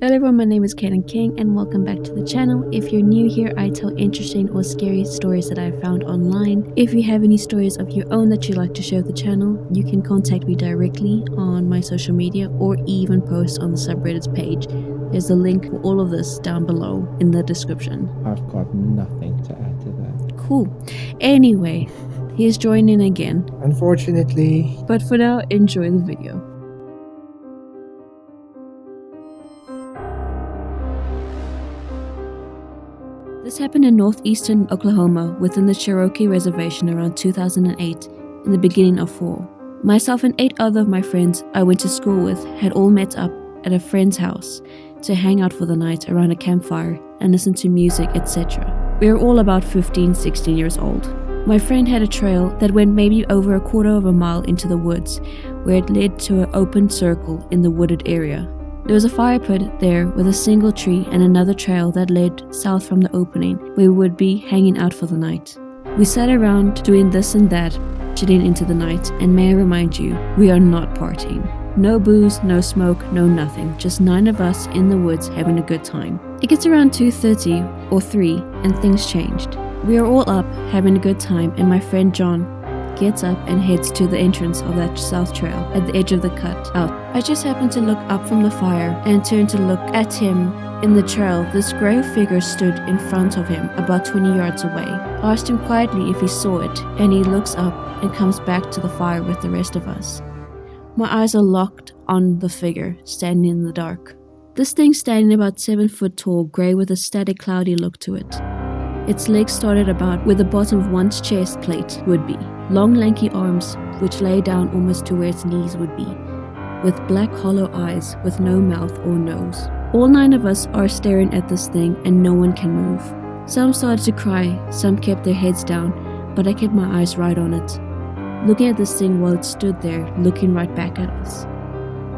Hello everyone, my name is Kaden King and welcome back to the channel. If you're new here, I tell interesting or scary stories that I found online. If you have any stories of your own that you'd like to share with the channel, you can contact me directly on my social media or even post on the subreddits page. There's a link for all of this down below in the description. I've got nothing to add to that. Cool. Anyway, he's joining again. Unfortunately. But for now, enjoy the video. This happened in northeastern Oklahoma within the Cherokee Reservation around 2008 in the beginning of fall. Myself and 8 other of my friends I went to school with had all met up at a friend's house to hang out for the night around a campfire and listen to music, etc. We were all about 15-16 years old. My friend had a trail that went maybe over a quarter of a mile into the woods where it led to an open circle in the wooded area. There was a fire pit there with a single tree and another trail that led south from the opening where we would be hanging out for the night. We sat around doing this and that, chilling into the night, and may I remind you, we are not partying. No booze, no smoke, no nothing, just 9 of us in the woods having a good time. It gets around 2:30 or 3 and things changed. We are all up having a good time and my friend John gets up and heads to the entrance of that south trail at the edge of the cut out. I just happened to look up from the fire and turned to look at him in the trail. This grey figure stood in front of him about 20 yards away. I asked him quietly if he saw it, and he looks up and comes back to the fire with the rest of us. My eyes are locked on the figure standing in the dark. This thing standing about 7 foot tall, grey with a static cloudy look to it. Its legs started about where the bottom of one's chest plate would be. Long lanky arms which lay down almost to where its knees would be, with black hollow eyes with no mouth or nose. All 9 of us are staring at this thing and no one can move. Some started to cry, some kept their heads down, but I kept my eyes right on it, looking at this thing while it stood there looking right back at us.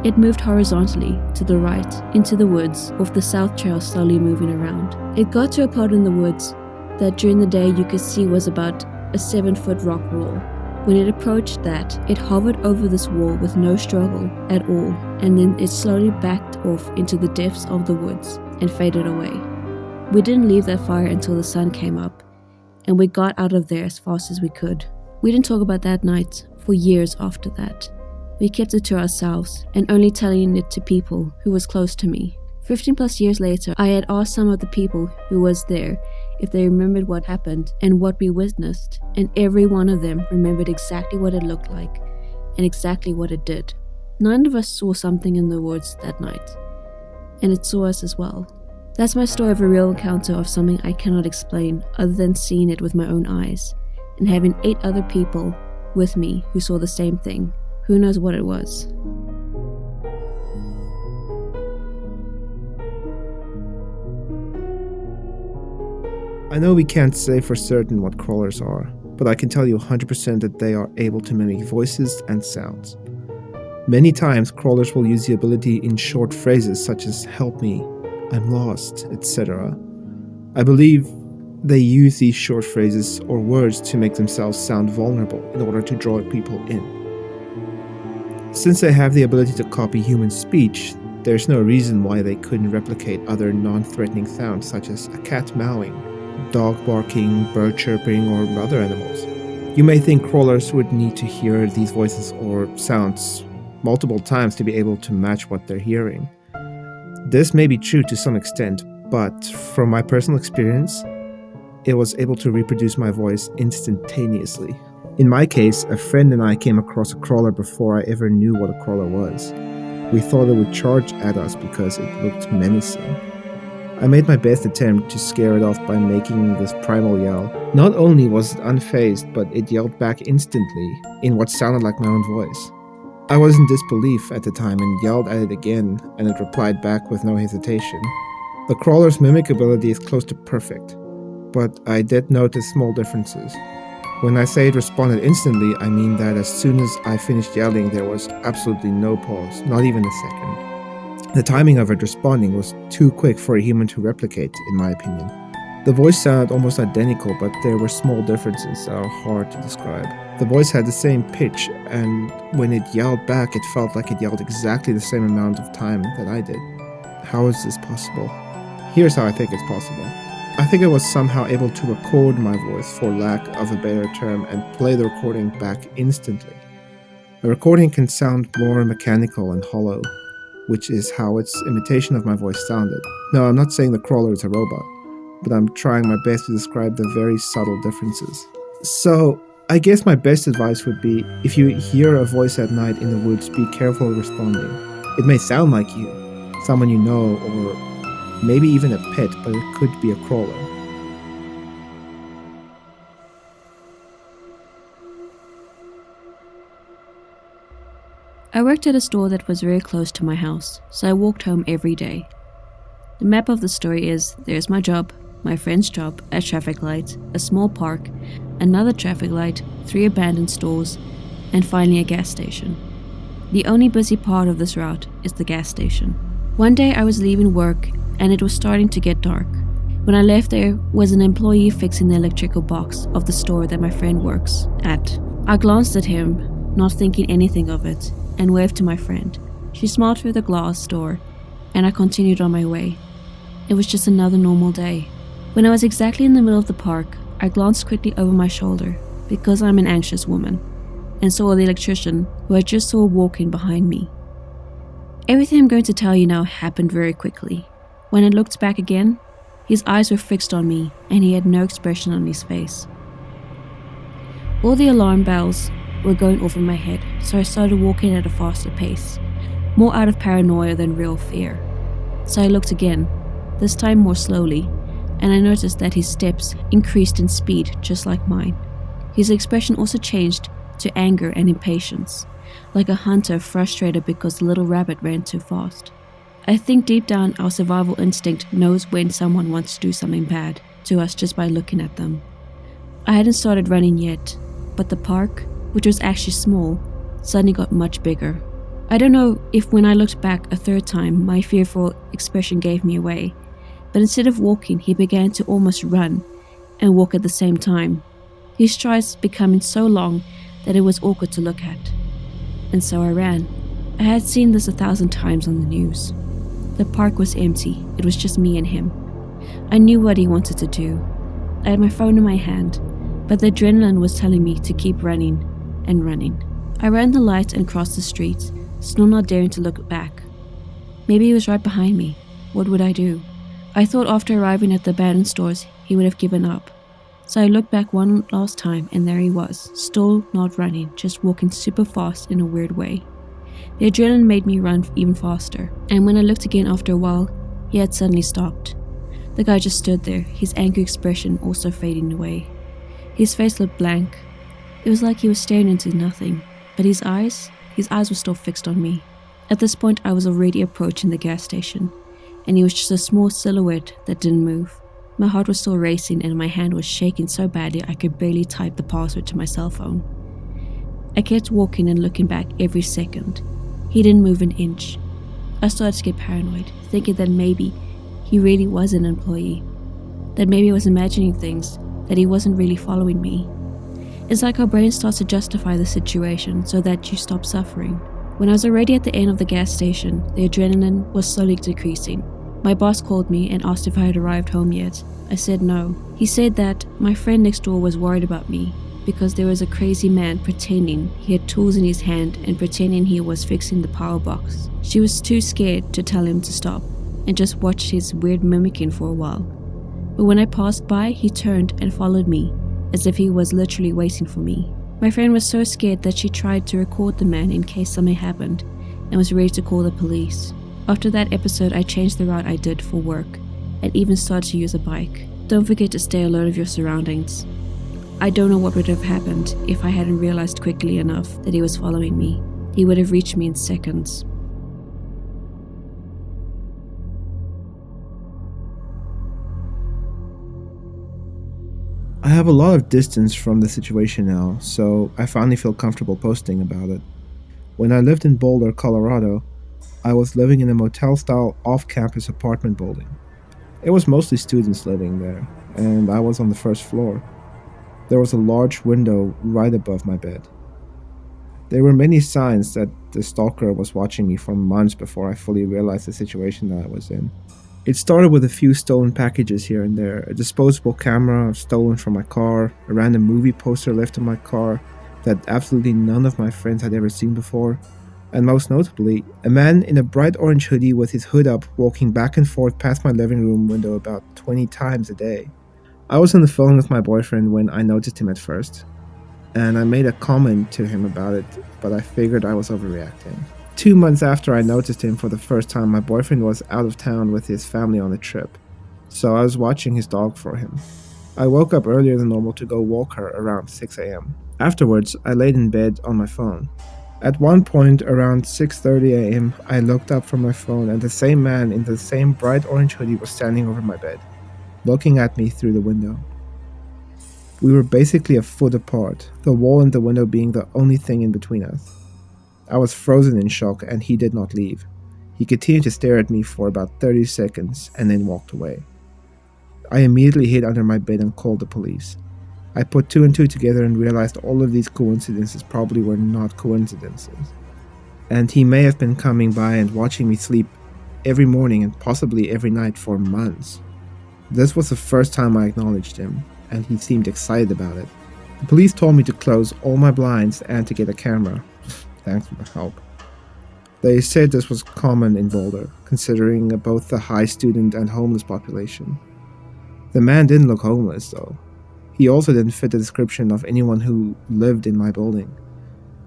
It moved horizontally to the right into the woods off the south trail, slowly moving around. It got to a part in the woods that during the day you could see was about a 7-foot rock wall. When it approached that, it hovered over this wall with no struggle at all, and then it slowly backed off into the depths of the woods and faded away. We didn't leave that fire until the sun came up, and we got out of there as fast as we could. We didn't talk about that night for years after that. We kept it to ourselves and only telling it to people who was close to me. 15 plus years later, I had asked some of the people who was there if they remembered what happened and what we witnessed, and every one of them remembered exactly what it looked like and exactly what it did. 9 of us saw something in the woods that night, and it saw us as well. That's my story of a real encounter of something I cannot explain other than seeing it with my own eyes and having 8 other people with me who saw the same thing. Who knows what it was? I know we can't say for certain what crawlers are, but I can tell you 100% that they are able to mimic voices and sounds. Many times crawlers will use the ability in short phrases such as "help me," "I'm lost," etc. I believe they use these short phrases or words to make themselves sound vulnerable in order to draw people in. Since they have the ability to copy human speech, there's no reason why they couldn't replicate other non-threatening sounds such as a cat meowing, dog barking, bird chirping, or other animals. You may think crawlers would need to hear these voices or sounds multiple times to be able to match what they're hearing. This may be true to some extent, but from my personal experience, it was able to reproduce my voice instantaneously. In my case, a friend and I came across a crawler before I ever knew what a crawler was. We thought it would charge at us because it looked menacing. I made my best attempt to scare it off by making this primal yell. Not only was it unfazed, but it yelled back instantly in what sounded like my own voice. I was in disbelief at the time and yelled at it again, and it replied back with no hesitation. The crawler's mimic ability is close to perfect, but I did notice small differences. When I say it responded instantly, I mean that as soon as I finished yelling, there was absolutely no pause, not even a second. The timing of it responding was too quick for a human to replicate, in my opinion. The voice sounded almost identical, but there were small differences that are hard to describe. The voice had the same pitch, and when it yelled back, it felt like it yelled exactly the same amount of time that I did. How is this possible? Here's how I think it's possible. I think I was somehow able to record my voice, for lack of a better term, and play the recording back instantly. A recording can sound more mechanical and hollow, which is how its imitation of my voice sounded. No, I'm not saying the crawler is a robot, but I'm trying my best to describe the very subtle differences. So, I guess my best advice would be, if you hear a voice at night in the woods, be careful responding. It may sound like you, someone you know, or maybe even a pet, but it could be a crawler. I worked at a store that was very close to my house, so I walked home every day. The map of the story is, there's my job, my friend's job, a traffic light, a small park, another traffic light, 3 abandoned stores, and finally a gas station. The only busy part of this route is the gas station. One day I was leaving work and it was starting to get dark. When I left, there was an employee fixing the electrical box of the store that my friend works at. I glanced at him, not thinking anything of it, and waved to my friend. She smiled through the glass door, and I continued on my way. It was just another normal day. When I was exactly in the middle of the park, I glanced quickly over my shoulder, because I'm an anxious woman, and saw the electrician who I just saw walking behind me. Everything I'm going to tell you now happened very quickly. When I looked back again, his eyes were fixed on me, and he had no expression on his face. All the alarm bells were going off in my head, so I started walking at a faster pace, more out of paranoia than real fear. So I looked again, this time more slowly, and I noticed that his steps increased in speed just like mine. His expression also changed to anger and impatience, like a hunter frustrated because the little rabbit ran too fast. I think deep down our survival instinct knows when someone wants to do something bad to us just by looking at them. I hadn't started running yet, but the park, which was actually small, suddenly got much bigger. I don't know if when I looked back a third time my fearful expression gave me away, but instead of walking he began to almost run and walk at the same time, his strides becoming so long that it was awkward to look at. And so I ran. I had seen this 1,000 times on the news. The park was empty, it was just me and him. I knew what he wanted to do. I had my phone in my hand, but the adrenaline was telling me to keep running and running. I ran the lights and crossed the street, still not daring to look back. Maybe he was right behind me. What would I do? I thought after arriving at the abandoned stores, he would have given up. So I looked back one last time and there he was, still not running, just walking super fast in a weird way. The adrenaline made me run even faster, and when I looked again after a while, he had suddenly stopped. The guy just stood there, his angry expression also fading away. His face looked blank. It was like he was staring into nothing, but his eyes were still fixed on me. At this point I was already approaching the gas station, and he was just a small silhouette that didn't move. My heart was still racing and my hand was shaking so badly I could barely type the password to my cell phone. I kept walking and looking back every second. He didn't move an inch. I started to get paranoid, thinking that maybe he really was an employee, that maybe I was imagining things, that he wasn't really following me. It's like our brain starts to justify the situation so that you stop suffering. When I was already at the end of the gas station, the adrenaline was slowly decreasing. My boss called me and asked if I had arrived home yet. I said no. He said that my friend next door was worried about me because there was a crazy man pretending he had tools in his hand and pretending he was fixing the power box. She was too scared to tell him to stop and just watched his weird mimicking for a while. But when I passed by, he turned and followed me, as if he was literally waiting for me. My friend was so scared that she tried to record the man in case something happened and was ready to call the police. After that episode, I changed the route I did for work and even started to use a bike. Don't forget to stay alert of your surroundings. I don't know what would have happened if I hadn't realized quickly enough that he was following me. He would have reached me in seconds. I have a lot of distance from the situation now, so I finally feel comfortable posting about it. When I lived in Boulder, Colorado, I was living in a motel-style off-campus apartment building. It was mostly students living there, and I was on the first floor. There was a large window right above my bed. There were many signs that the stalker was watching me for months before I fully realized the situation that I was in. It started with a few stolen packages here and there, a disposable camera stolen from my car, a random movie poster left in my car that absolutely none of my friends had ever seen before, and most notably, a man in a bright orange hoodie with his hood up walking back and forth past my living room window about 20 times a day. I was on the phone with my boyfriend when I noticed him at first, and I made a comment to him about it, but I figured I was overreacting. 2 months after I noticed him for the first time, my boyfriend was out of town with his family on a trip, so I was watching his dog for him. I woke up earlier than normal to go walk her around 6 a.m. Afterwards, I laid in bed on my phone. At one point around 6:30 a.m., I looked up from my phone and the same man in the same bright orange hoodie was standing over my bed, looking at me through the window. We were basically a foot apart, the wall and the window being the only thing in between us. I was frozen in shock and he did not leave. He continued to stare at me for about 30 seconds and then walked away. I immediately hid under my bed and called the police. I put two and two together and realized all of these coincidences probably were not coincidences. And he may have been coming by and watching me sleep every morning and possibly every night for months. This was the first time I acknowledged him, and he seemed excited about it. The police told me to close all my blinds and to get a camera. Thanks for the help. They said this was common in Boulder, considering both the high student and homeless population. The man didn't look homeless, though. He also didn't fit the description of anyone who lived in my building.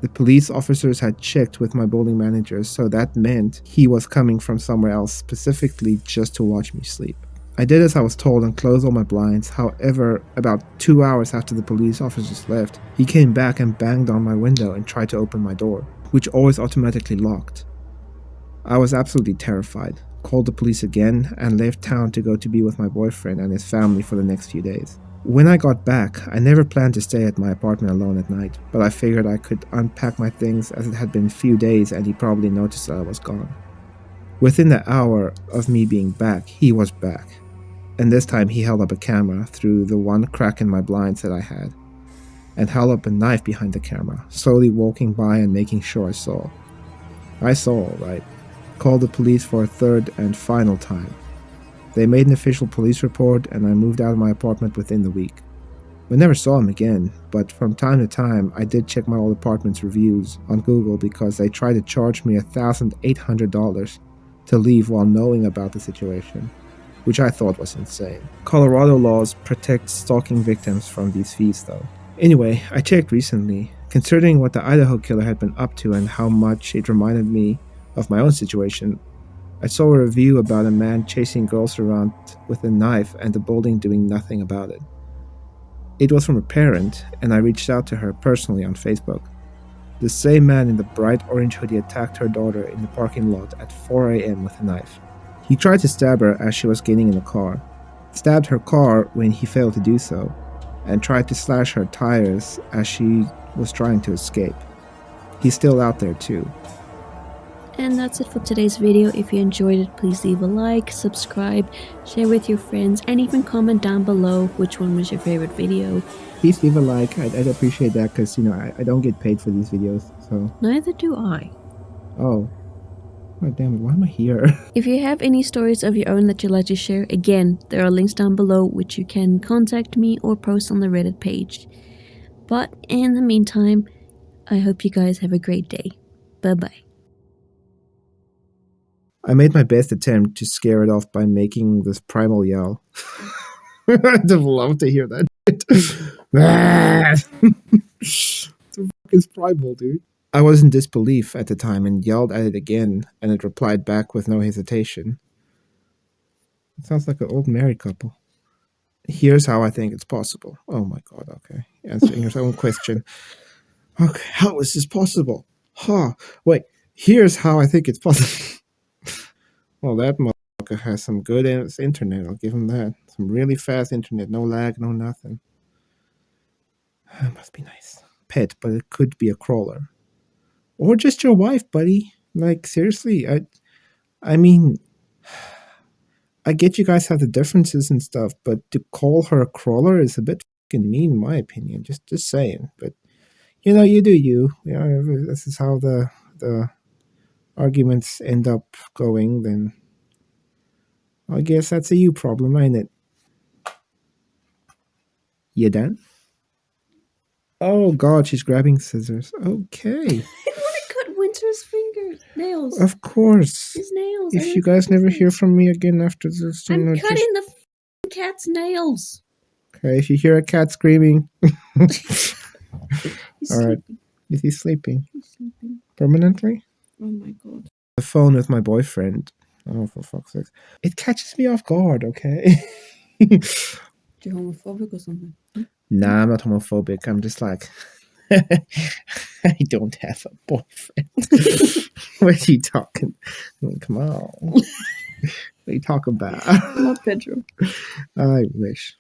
The police officers had checked with my building manager, so that meant he was coming from somewhere else specifically just to watch me sleep. I did as I was told and closed all my blinds. However, about 2 hours after the police officers left, he came back and banged on my window and tried to open my door, which always automatically locked. I was absolutely terrified, called the police again, and left town to go to be with my boyfriend and his family for the next few days. When I got back, I never planned to stay at my apartment alone at night, but I figured I could unpack my things as it had been a few days and he probably noticed that I was gone. Within the hour of me being back, he was back. And this time he held up a camera through the one crack in my blinds that I had, and held up a knife behind the camera, slowly walking by and making sure I saw. I saw all right. Called the police for a third and final time. They made an official police report and I moved out of my apartment within the week. We never saw him again, but from time to time I did check my old apartment's reviews on Google because they tried to charge me $1,800 to leave while knowing about the situation, which I thought was insane. Colorado laws protect stalking victims from these fees though. Anyway, I checked recently. Considering what the Idaho killer had been up to and how much it reminded me of my own situation, I saw a review about a man chasing girls around with a knife and the building doing nothing about it. It was from a parent, and I reached out to her personally on Facebook. The same man in the bright orange hoodie attacked her daughter in the parking lot at 4 a.m. with a knife. He tried to stab her as she was getting in the car, stabbed her car when he failed to do so, and tried to slash her tires as she was trying to escape. He's still out there too. And that's it for today's video. If you enjoyed it, please leave a like, subscribe, share with your friends, and even comment down below which one was your favorite video. Please leave a like. I'd appreciate that because, I don't get paid for these videos, so... Neither do I. Oh, damn it, why am I here? If you have any stories of your own that you'd like to share, again, there are links down below which you can contact me or post on the Reddit page. But in the meantime, I hope you guys have a great day. Bye-bye. I made my best attempt to scare it off by making this primal yell. I'd have loved to hear that. The fuck is primal, dude? I was in disbelief at the time and yelled at it again, and it replied back with no hesitation. It sounds like an old married couple. Here's how I think it's possible. Oh my god, okay. Answering your own question. Okay, how is this possible? Wait, here's how I think it's possible. Well, that motherfucker has some good internet, I'll give him that. Some really fast internet, no lag, no nothing. Must be nice. Pet, but it could be a crawler. Or just your wife, buddy. Like, seriously, I mean, I get you guys have the differences and stuff, but to call her a crawler is a bit fucking mean in my opinion. Just saying. But You do you. If this is how the arguments end up going, then I guess that's a you problem, ain't it? You done? Oh God, she's grabbing scissors. Okay. I want to cut Winter's nails. Of course. His nails. If you guys never hear from me again after this, I'm cutting the cat's nails. Okay, if you hear a cat screaming. Alright. Is he sleeping? He's sleeping. Permanently? Oh my God. The phone with my boyfriend. Oh, for fuck's sake. It catches me off guard, okay? You're homophobic or something? Nah, I'm not homophobic. I'm just like, I don't have a boyfriend. What are you talking? Come on. What are you talking about? Not Pedro. I wish.